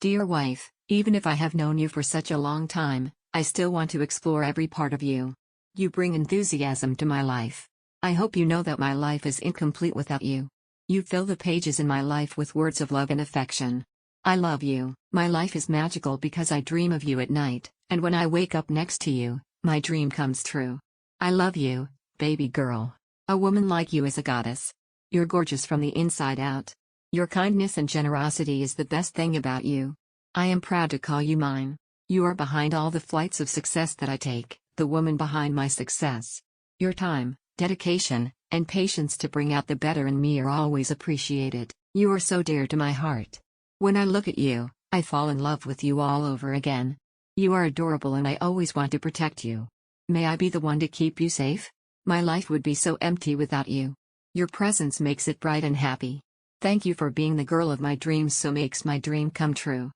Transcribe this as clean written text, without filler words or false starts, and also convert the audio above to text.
Dear wife, even if I have known you for such a long time, I still want to explore every part of you. You bring enthusiasm to my life. I hope you know that my life is incomplete without you. You fill the pages in my life with words of love and affection. I love you. My life is magical because I dream of you at night, and when I wake up next to you, my dream comes true. I love you, baby girl. A woman like you is a goddess. You're gorgeous from the inside out. Your kindness and generosity is the best thing about you. I am proud to call you mine. You are behind all the flights of success that I take, the woman behind my success. Your time, dedication, and patience to bring out the better in me are always appreciated. You are so dear to my heart. When I look at you, I fall in love with you all over again. You are adorable and I always want to protect you. May I be the one to keep you safe? My life would be so empty without you. Your presence makes it bright and happy. Thank you for being the girl of my dreams, so makes my dream come true.